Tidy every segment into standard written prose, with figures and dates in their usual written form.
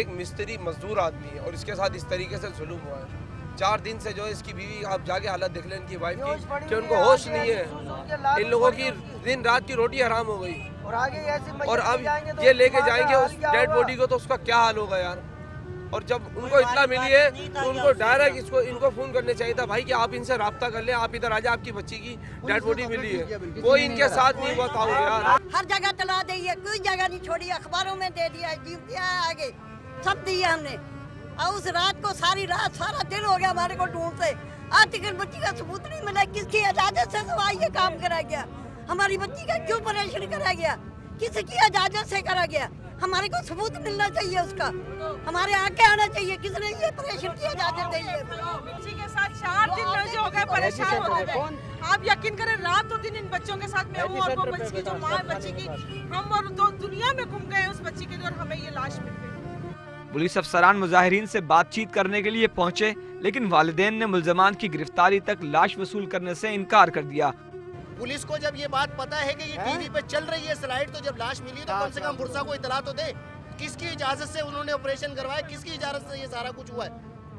एक मिस्त्री मजदूर आदमी है और इसके साथ इस तरीके से जुल्म हुआ है। 4 दिन से जो है इसकी बीवी, आप जाके हालत देख लें इनकी वाइफ की, कि उनको होश नहीं है। इन लोगों की दिन रात की रोटी हराम हो गई और अब ये लेके जाएंगे उस डेड बॉडी को, तो उसका क्या हाल होगा यार। और जब उनको इतना मिली है तो उनको डायरेक्ट इनको फोन करने चाहिए था, भाई कि आप इनसे राब्ता कर ले, आप इधर आ जाए, आपकी बच्ची की डेड बॉडी मिली है। कोई इनके साथ नहीं हुआ था यार। हर जगह तला दी है, कोई जगह नहीं छोड़ी, अखबारों में दे दिया, आगे सब दिया हमने। और उस रात को सारी रात सारा दिन हो गया हमारे को ढूंढते, आज तक बच्ची का सबूत नहीं मिला। किसकी इजाजत से तो ये काम करा गया? हमारी बच्ची का क्यों ऑपरेशन करा गया? किसकी इजाजत से करा गया? हमारे को सबूत मिलना चाहिए उसका, हमारे आके आना चाहिए। किसने ये ऑपरेशन की इजाजत दी है? बच्ची के साथ 4 दिन में जो हो गए, परेशान हो गए। आप यकीन करें, रात और दिन इन बच्चों के साथ मैं हूँ और वो बच्ची की जो माँ है बच्ची की, हम और दो दुनिया में घूम गए उस बच्ची के लिए और हमें ये लाश मिल गई। पुलिस अफसरान मुजाहिरीन से बातचीत करने के लिए पहुंचे, लेकिन वालिदैन ने मुल्जमान की गिरफ्तारी तक लाश वसूल करने से इनकार कर दिया। पुलिस को जब ये बात पता है कि ये टीवी पे चल रही है स्लाइड, तो जब लाश मिली तो कम से कम बुरसा को इतला तो दे। किसकी इजाजत से उन्होंने ऑपरेशन करवाया? किसकी इजाजत से ये सारा कुछ हुआ है?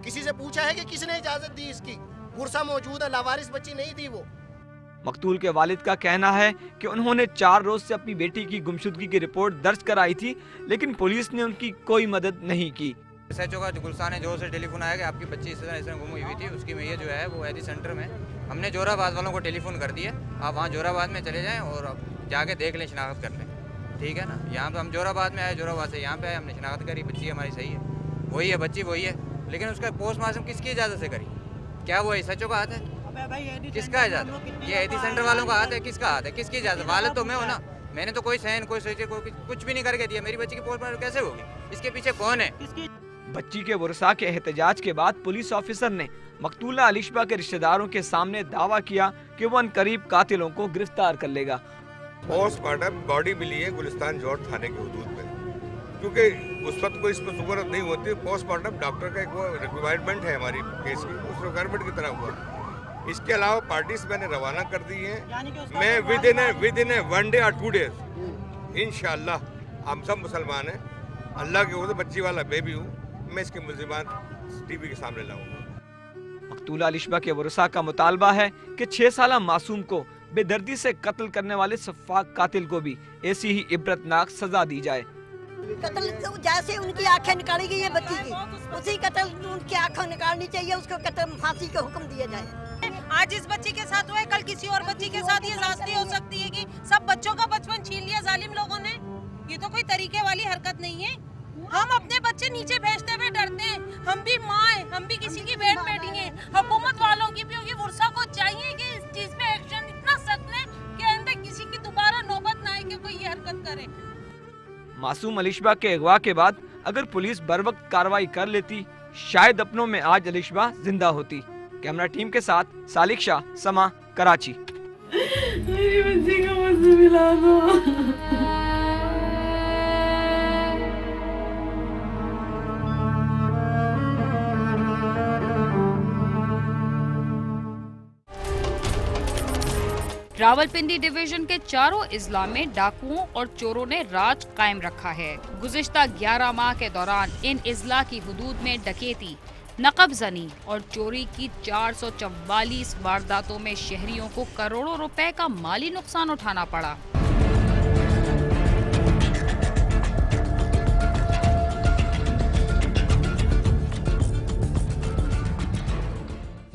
किसी से पूछा है कि किसने इजाजत दी इसकी? बुरसा मौजूद है, लावारिस बच्ची नहीं थी वो। मकतूल के वालिद का कहना है कि उन्होंने 4 रोज से अपनी बेटी की गुमशुदगी की रिपोर्ट दर्ज कराई थी, लेकिन पुलिस ने उनकी कोई मदद नहीं की। SHO का गुलसान है, जोर से टेलीफोन आया कि आपकी बच्ची इस तरह गुम हुई थी। उसकी मैया जो है वो एदी सेंटर में, हमने जोराबाद वालों को टेलीफोन कर दिया, आप वहाँ जोराबाद में चले जाएं और जाके देख लें, शिनाख्त कर लें, ठीक है ना। यहाँ पे हम जोराबाद में आए, जोराबाद से यहाँ पे आए, हमने शिनाख्त करी, बच्ची हमारी सही है, वही है बच्ची, वही है। लेकिन उसका पोस्टमार्टम किसकी इजाज़त से करी? क्या वो SHO का हाथ है? किसका इजाज़त? ये एदी सेंटर वालों का हाथ है? किसका हाथ है? किसकी इजाज़त? वालिद तो मैं हूँ ना, मैंने तो कोई सहन, कोई सोचे, कोई कुछ भी नहीं करके दिया। मेरी बच्ची की पोस्टमार्टम कैसे होगी? इसके पीछे कौन है? बच्ची के वरसा के एहतजाज के बाद पुलिस ऑफिसर ने मकतूला अलिशबा के रिश्तेदारों के सामने दावा किया कि वो अनकरीब कातिलों को गिरफ्तार कर लेगा। पोस्टमार्टम बॉडी मिली है गुलिस्तान जोड़ थाने के हदूद में, क्योंकि उस वक्त कोई इसमें सूरत नहीं होती। पोस्टमार्टम डॉक्टर का एक वो रिक्वायरमेंट है हमारी केस की, उस रिक्वायरमेंट की तरह हुआ। इसके अलावा पार्टीज मैंने रवाना कर दी है। मैं विद इन 1 डे और 2 डेज इंशाअल्लाह, हम सब मुसलमान हैं, अल्लाह के वजह बच्ची वाला बेबी हूँ, मैं इसके मुल्जिमान टीवी के सामने लाऊंगा। मकतूला अलिशबा के वरसा का मुतालबा है कि 6 साला मासूम को बेदर्दी से कत्ल करने वाले सफाक कातिल को भी ऐसी ही इबरतनाक सजा दी जाए। कत्ल जैसे उनकी आंखें निकाली गई है बच्ची की, उसी कत्ल उनकी आंखें निकालनी चाहिए, उसको कत्ल फांसी का हुक्म दिया जाए। आज इस बच्ची के साथ हुआ है, कल किसी और बच्ची के साथ ये जाती हो सकती है कि सब बच्चों का बचपन छीन लिया जालिम लोगों ने। ये तो कोई तरीके वाली हरकत नहीं है। हम अपने बच्चे नीचे भेजते हुए डरते हैं, हम भी माँ हैं, हम भी किसी की वेट बैठेंगे। हुकूमत वालों की भी होगी, वर्षा को चाहिए कि इस चीज पे एक्शन इतना सख्त लें कि आइंदा किसी की दोबारा नौबत ना आए कि कोई ये हरकत करे। मासूम अलिशबा के अगवा के बाद अगर पुलिस बर वक्त कार्रवाई कर लेती, शायद अपनों में आज अलिशबा जिंदा होती। कैमरा टीम के साथ सालिक शाह, समा, कराची। मेरी बच्ची को मुझसे मिला दो। रावलपिंडी डिवीजन के चारों इजला में डाकुओं और चोरों ने राज कायम रखा है। गुज़िश्ता 11 माह के दौरान इन इजला की हुदूद में डकैती, नकबजनी और चोरी की 444 वारदातों में शहरियों को करोड़ों रुपए का माली नुकसान उठाना पड़ा।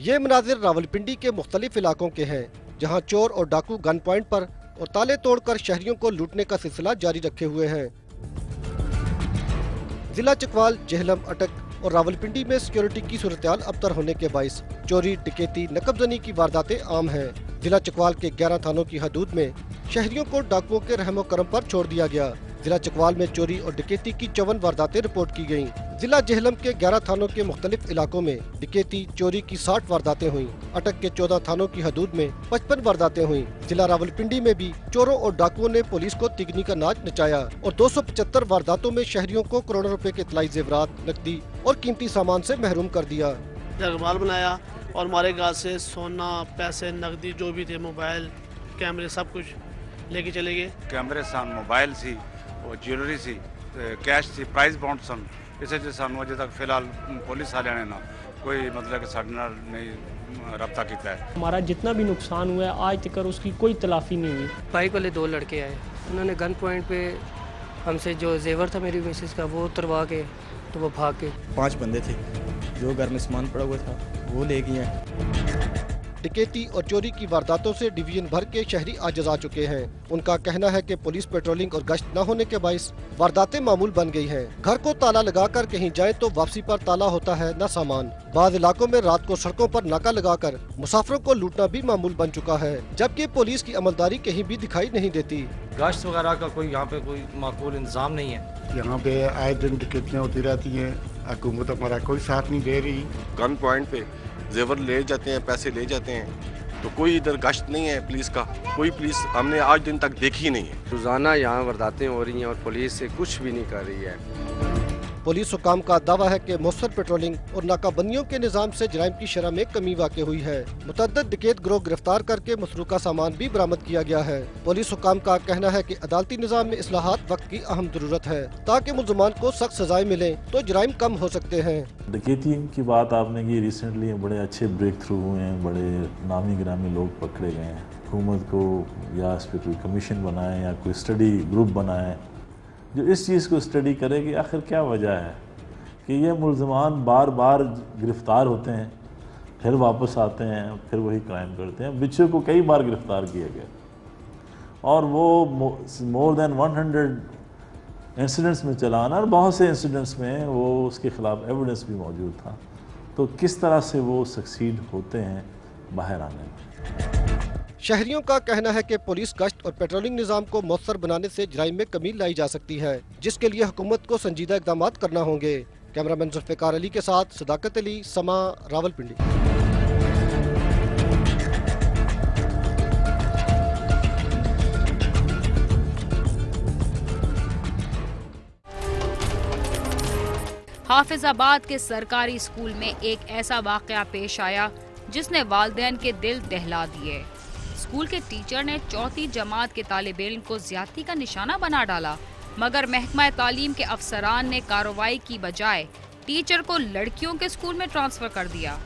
ये मनाजिर रावलपिंडी के मुख्तलिफ इलाकों के हैं, जहां चोर और डाकू गन पॉइंट पर और ताले तोड़कर शहरियों को लूटने का सिलसिला जारी रखे हुए हैं। जिला चकवाल, जेहलम, अटक और रावलपिंडी में सिक्योरिटी की सूरत-ए-हाल अबतर होने के बाइस चोरी, डकैती, नकबजनी की वारदातें आम हैं। जिला चकवाल के 11 थानों की हदूद में शहरियों को डाकुओं के रहमो करम पर छोड़ दिया गया। जिला चकवाल में चोरी और डकैती की 54 वारदातें रिपोर्ट की गयी। जिला जेहलम के 11 थानों के मुख्तलिफ इलाकों में डकैती, चोरी की 60 वारदातें हुई। अटक के 14 थानों की हदूद में 55 वारदातें हुई। जिला रावलपिंडी में भी चोरों और डाकुओं ने पुलिस को तिगनी का नाच नचाया और 275 वारदातों में शहरियों को करोड़ों रुपए के इतलाई जेवरात, नकदी और कीमती सामान से महरूम कर दिया। जगमाल बनाया और हमारे गाँव से सोना, पैसे, नकदी जो भी थे, मोबाइल, कैमरे, सब कुछ लेके चले गए। कैमरे सन, मोबाइल सी और ज्वेलरी सी, कैश सी, प्राइस बॉन्ड सन, इसे जो सानू अजे तक फिलहाल पुलिस वाले ने ना कोई मतलब कि साडे नाल नहीं रब्ता किया है। हमारा जितना भी नुकसान हुआ है आज तक उसकी कोई तलाफी नहीं हुई। बाइक वाले 2 लड़के आए, उन्होंने गन पॉइंट पे हमसे जो जेवर था मेरी मिसेस का वो उतरवा के तो वो भाग के। 5 बंदे थे, जो घर में सामान पड़ा हुआ था वो ले गए हैं। डकैती और चोरी की वारदातों से डिवीजन भर के शहरी आजिज आ चुके हैं। उनका कहना है कि पुलिस पेट्रोलिंग और गश्त न होने के बाइस वारदातें मामूल बन गई हैं। घर को ताला लगाकर कहीं जाए तो वापसी पर ताला होता है न सामान। बाद इलाकों में रात को सड़कों पर नाका लगाकर मुसाफिरों को लूटना भी मामूल बन चुका है, जबकि पुलिस की अमलदारी कहीं भी दिखाई नहीं देती। गश्त वगैरह का कोई यहाँ पे कोई माकूल इंतजाम नहीं है। यहाँ पे आए दिन डकैतियाँ होती रहती हैं, हुकूमत हमारा कोई साथ नहीं दे रही। गन पॉइंट पे जेवर ले जाते हैं, पैसे ले जाते हैं, तो कोई इधर गश्त नहीं है पुलिस का। कोई पुलिस हमने आज दिन तक देखी नहीं है। रोजाना यहाँ वारदातें हो रही हैं और पुलिस से कुछ भी नहीं कर रही है। पुलिस हुकाम का दावा है कि मौसर पेट्रोलिंग और नाकाबंदियों के निजाम से जराइम की शरह में कमी वाक़ हुई है। मुतअद्दिद डकैत गिरोह गिरफ्तार करके मसरूका सामान भी बरामद किया गया है। पुलिस हुकाम का कहना है कि अदालती निजाम में इस्लाहात वक्त की अहम जरूरत है, ताकि मुल्ज़िमान को सख्त सजाएं मिलें तो जराइम कम हो सकते हैं। डकैती की बात आपने की, रिसेंटली बड़े अच्छे ब्रेक थ्रू हुए हैं, बड़े नामी गिरामी लोग पकड़े गए हैं। हुकूमत को या इस पर कोई कमीशन बनाए या कोई स्टडी ग्रुप बनाए जो इस चीज़ को स्टडी करे कि आखिर क्या वजह है कि ये मुल्ज़िमान बार बार गिरफ़्तार होते हैं, फिर वापस आते हैं, फिर वही क्राइम करते हैं। बच्चों को कई बार गिरफ़्तार किया गया और वो मोर देन 100 इंसिडेंट्स में चलाना, और बहुत से इंसिडेंट्स में वो उसके ख़िलाफ़ एविडेंस भी मौजूद था। तो किस तरह से वो सक्सीड होते हैं बाहर आने में। शहरियों का कहना है कि पुलिस गश्त और पेट्रोलिंग निजाम को मौसर बनाने से जराइम में कमी लाई जा सकती है, जिसके लिए हुकूमत को संजीदा इक़दाम करना होंगे। कैमरामैन जुल्फ़िकार अली के साथ सदाकत अली, समा, रावलपिंडी। हाफिजाबाद के सरकारी स्कूल में एक ऐसा वाकया पेश आया जिसने वालिदैन के दिल दहला दिए। स्कूल के टीचर ने चौथी जमात के तालिब इल्म को ज्यादती का निशाना बना डाला, मगर महकमा तालीम के अफसरान ने कार्रवाई की बजाय टीचर को लड़कियों के स्कूल में ट्रांसफर कर दिया।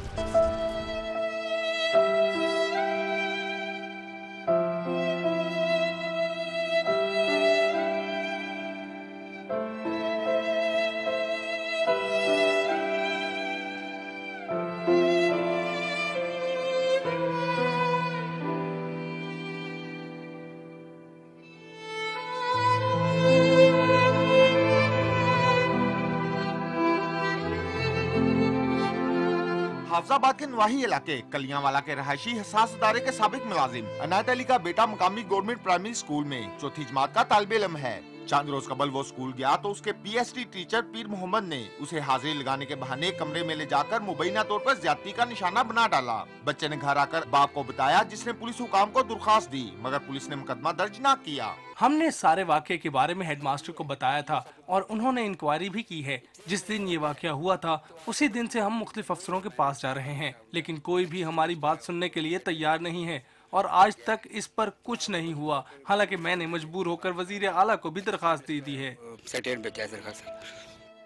हाफिजाबाद के नवाही इलाके कलियांवाला के रहायशी हसास इदारे के साबिक मुलाजिम अनायत अली का बेटा मुकामी गवर्नमेंट प्राइमरी स्कूल में चौथी जमात का तालिब इल्म है। चंद रोज कबल वो स्कूल गया तो उसके पीएचडी टीचर पीर मोहम्मद ने उसे हाजिरी लगाने के बहाने कमरे में ले जाकर मुबैना तौर पर ज्यादती का निशाना बना डाला। बच्चे ने घर आकर बाप को बताया, जिसने पुलिस हुकाम को दरख्वास्त दी, मगर पुलिस ने मुकदमा दर्ज न किया। हमने सारे वाक़े के बारे में हेडमास्टर को बताया था और उन्होंने इंक्वायरी भी की है। जिस दिन ये वाक़या हुआ था उसी दिन से हम मुख्तलिफ अफसरों के पास जा रहे हैं, लेकिन कोई भी हमारी बात सुनने के लिए तैयार नहीं है और आज तक इस पर कुछ नहीं हुआ। हालांकि मैंने मजबूर होकर वजीर आला को भी दरखास्त दे दी है।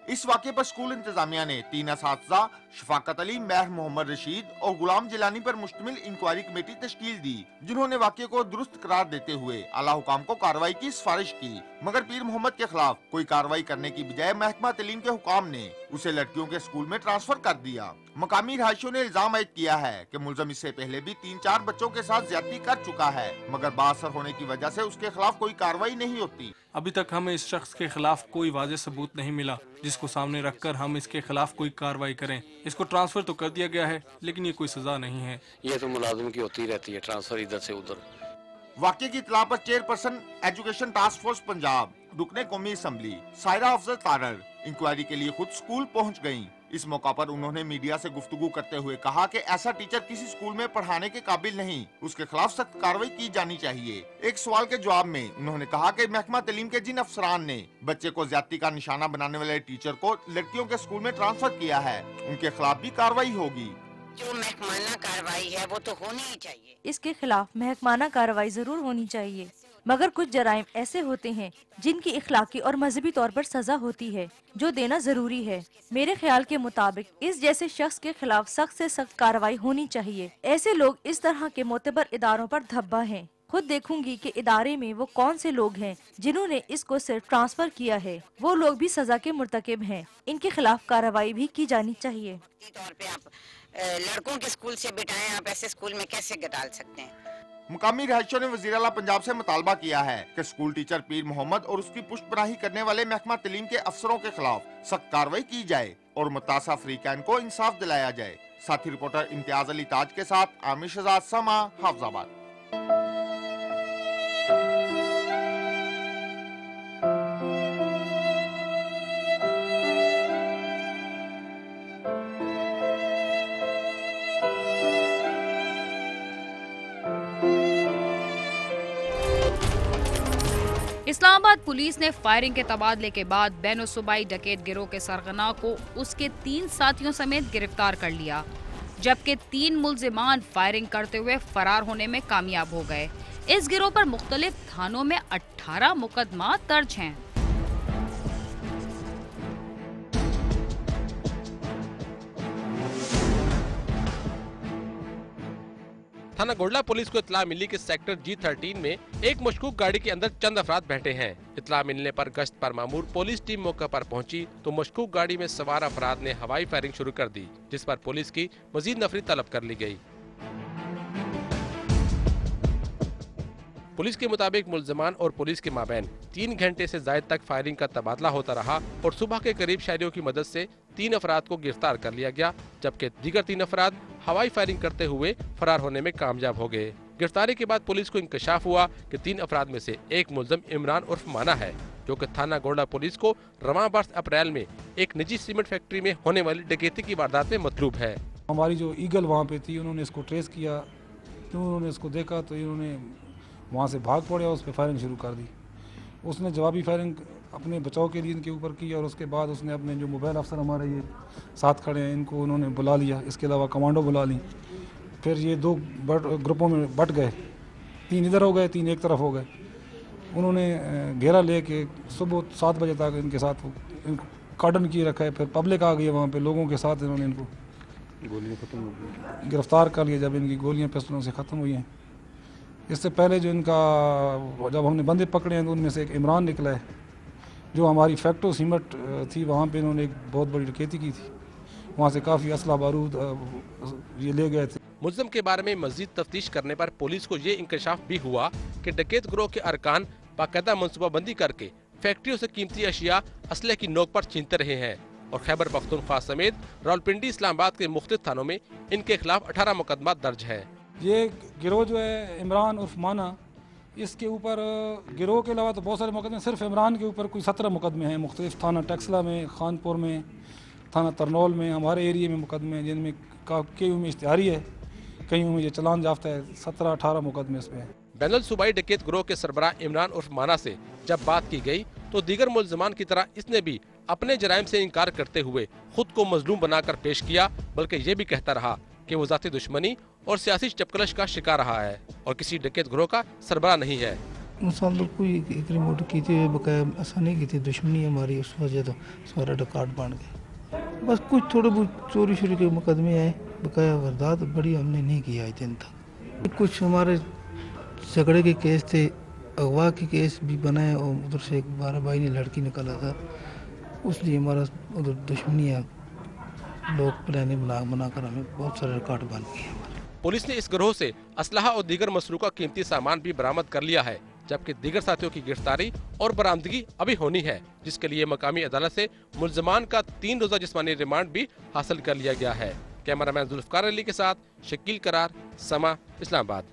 इस वाक़े पर स्कूल इंतजामिया ने 3 असातिज़ा शफाकत अली, महर मोहम्मद रशीद और गुलाम जिलानी पर मुश्तमिल इंक्वायरी कमेटी तश्कील दी, जिन्होंने वाक़े को दुरुस्त करार देते हुए आला हुकाम को कार्रवाई की सिफारिश की। मगर पीर मोहम्मद के खिलाफ कोई कार्रवाई करने की बजाय महकमा तालीम के हुकाम ने उसे लड़कियों के स्कूल में ट्रांसफर कर दिया। मकामी रहायशियों ने इल्जाम आयद किया है कि मुलजम इससे पहले भी 3-4 बच्चों के साथ ज्यादती कर चुका है, मगर बाअसर होने की वजह से उसके खिलाफ कोई कार्रवाई नहीं होती। अभी तक हमें इस शख्स के खिलाफ कोई वाज़ेह सबूत नहीं मिला जिसको सामने रखकर हम इसके खिलाफ कोई कार्रवाई करें। इसको ट्रांसफर तो कर दिया गया है, लेकिन ये कोई सजा नहीं है। ये तो मुलाजिम की होती रहती है, ट्रांसफर इधर से उधर। वाक़े की इत्तला पर chairperson education task force Punjab, रुकने कौमी असम्बली सायरा अफजल तारर इंक्वायरी के लिए खुद स्कूल पहुंच गयीं। इस मौका पर उन्होंने मीडिया से गुफ्तगू करते हुए कहा कि ऐसा टीचर किसी स्कूल में पढ़ाने के काबिल नहीं, उसके खिलाफ सख्त कार्रवाई की जानी चाहिए। एक सवाल के जवाब में उन्होंने कहा कि महकमा तालीम के जिन अफसरान ने बच्चे को ज्यादती का निशाना बनाने वाले टीचर को लड़कियों के स्कूल में ट्रांसफर किया है, उनके खिलाफ भी कार्रवाई होगी। जो महकमाना कार्रवाई है वो तो होनी ही चाहिए। इसके खिलाफ महकमाना कार्रवाई जरूर होनी चाहिए। मगर कुछ जराइम ऐसे होते हैं जिनकी इखलाकी और मजहबी तौर पर सजा होती है, जो देना जरूरी है। मेरे ख्याल के मुताबिक इस जैसे शख्स के खिलाफ सख्त से सख्त कार्रवाई होनी चाहिए। ऐसे लोग इस तरह के मोतबर इदारों पर धब्बा हैं। खुद देखूंगी कि इदारे में वो कौन से लोग हैं जिन्होंने इसको सिर्फ ट्रांसफर किया है। वो लोग भी सजा के मुर्तकिब हैं। इनके खिलाफ कार्रवाई भी की जानी चाहिए। तौर पे आप लड़कों के स्कूल से बिठाएं, आप ऐसे स्कूल में कैसे डाल सकते हैं? मुकामी रहायशों ने वज़ीर आला पंजाब से मुतालबा किया है कि स्कूल टीचर पीर मोहम्मद और उसकी पुष्टपनाही करने वाले महकमा तालीम के अफसरों के खिलाफ सख्त कार्रवाई की जाए और मुतासा फ्रीकैन को इंसाफ दिलाया जाए। साथी रिपोर्टर इम्तियाज अली ताज के साथ आमिर शहजाद, समा, हाफिजाबाद। इस्लामाबाद पुलिस ने फायरिंग के तबादले के बाद बैनुसूबाई डकैत गिरोह के सरगना को उसके 3 साथियों समेत गिरफ्तार कर लिया, जबकि 3 मुल्जिमान फायरिंग करते हुए फरार होने में कामयाब हो गए। इस गिरोह पर मुख्तलिफ थानों में 18 मुकदमा दर्ज हैं। थाना गोडला पुलिस को इत्तला मिली कि सेक्टर G13 में एक मशकूक गाड़ी के अंदर चंद अफराद बैठे हैं। इत्तला मिलने पर गश्त पर मामूर पुलिस टीम मौके पर पहुंची तो मशकूक गाड़ी में सवार अफराद ने हवाई फायरिंग शुरू कर दी, जिस पर पुलिस की मजीद नफरी तलब कर ली गई। पुलिस के मुताबिक मुल्जिमान और पुलिस के माबैन 3 घंटे से ज्यादा तक फायरिंग का तबादला होता रहा और सुबह के करीब शहरियों की मदद से 3 अफराद को गिरफ्तार कर लिया गया, जबकि दीगर 3 अफराद हवाई फायरिंग करते हुए फरार होने में कामयाब हो गए। गिरफ्तारी के बाद पुलिस को इंकशाफ हुआ कि 3 अफराद में से एक मुल्जिम इमरान उर्फ माना है, जो कि थाना गोडला पुलिस को रवां बरस अप्रैल में एक निजी सीमेंट फैक्ट्री में होने वाली डकैती की वारदात में मतलूब है। हमारी जो ईगल वहाँ पे थी, उन्होंने इसको ट्रेस किया, तो उन्होंने इसको देखा तो इन्होंने वहाँ से भाग पड़े और उस पर फायरिंग शुरू कर दी। उसने जवाबी फायरिंग अपने बचाव के लिए इनके ऊपर की और उसके बाद उसने अपने जो मोबाइल अफसर हमारे ये साथ खड़े हैं, इनको उन्होंने बुला लिया। इसके अलावा कमांडो बुला ली। फिर ये 2 ग्रुपों में बट गए, 3 इधर हो गए, 3 एक तरफ हो गए। उन्होंने घेरा लेके सुबह 7 बजे तक इनके साथ इनको कार्डन किए रखा है। फिर पब्लिक आ गई है वहाँ पे, लोगों के साथ इन्होंने इनको गोलियाँ खत्म हो गई, गिरफ्तार कर लिया जब इनकी गोलियाँ पिस्टलों से ख़त्म हुई हैं। इससे पहले जो इनका जब हमने बंदे पकड़े हैं तो उनमें से एक इमरान निकला है, जो हमारी फैक्टो सीमेंट थी वहाँ पे इन्होंने एक बहुत बड़ी डकैती की थी। वहाँ से काफ़ी असला बारूद ये ले गए थे। मुल्ज़िम के बारे में मजीद तफ्तीश करने पर पुलिस को ये इंकशाफ भी हुआ कि डकैत गिरोह के अरकान बाकायदा मनसूबाबंदी करके फैक्ट्रियों से कीमती अशिया असले की नोक पर छीनते रहे हैं और खैबर पख्तूनख्वा समेत रावलपिंडी, इस्लामाबाद के मुख्तलिफ थानों में इनके खिलाफ 18 मुकदमा दर्ज है। ये गिरोह जो है इमरान उर्फ माना, इसके ऊपर गिरोह के अलावा तो बहुत सारे मुकदमे, सिर्फ इमरान के ऊपर कोई 17 मुकदमे हैं मुख्तलिफ थाना टैक्सला में, खानपुर में, थाना तरनौल में, हमारे एरिए में मुकदमे हैं, जिनमें कई में इश्तिहारी है, कई में ये चलान याफ्ता है। 17-18 मुकदमे इस पे हैं। बैनुल सूबाई डकैत गिरोह के सरबराह इमरान उर्फ माना से जब बात की गई तो दीगर मुल्जिमान की तरह इसने भी अपने जराइम से इनकार करते हुए खुद को मजलूम बनाकर पेश किया, बल्कि ये भी कहता रहा कि वो जाती दुश्मनी और सियासी चपकलश का शिकार रहा है और किसी डकैत गिरोह का सरबराह नहीं है। कोई एक रिमोट की थी, बकाया आसानी की थी, दुश्मनी हमारी उस वजह तो सारा रिकॉर्ड बन गया। बस कुछ थोड़े बहुत चोरी शोरी के मुकदमे आए, बकाया वारदात बड़ी हमने नहीं किया आज दिन तक। कुछ हमारे झगड़े के केस थे, अगवा के केस भी बनाए और उधर से एक 12 भाई ने लड़की निकाला था, उसलिए हमारा उधर दुश्मनियाँ लोग प्लाने बनाकर हमें बहुत सारे रिकॉर्ड बन गए। पुलिस ने इस गिरोह से असलहा और दीगर मसरूका कीमती सामान भी बरामद कर लिया है, जबकि दीगर साथियों की गिरफ्तारी और बरामदगी अभी होनी है, जिसके लिए मकामी अदालत से मुल्जिमान का 3 रोजा जिस्मानी रिमांड भी हासिल कर लिया गया है। कैमरामैन जुल्फकार अली के साथ शकील करार, समा, इस्लामाबाद।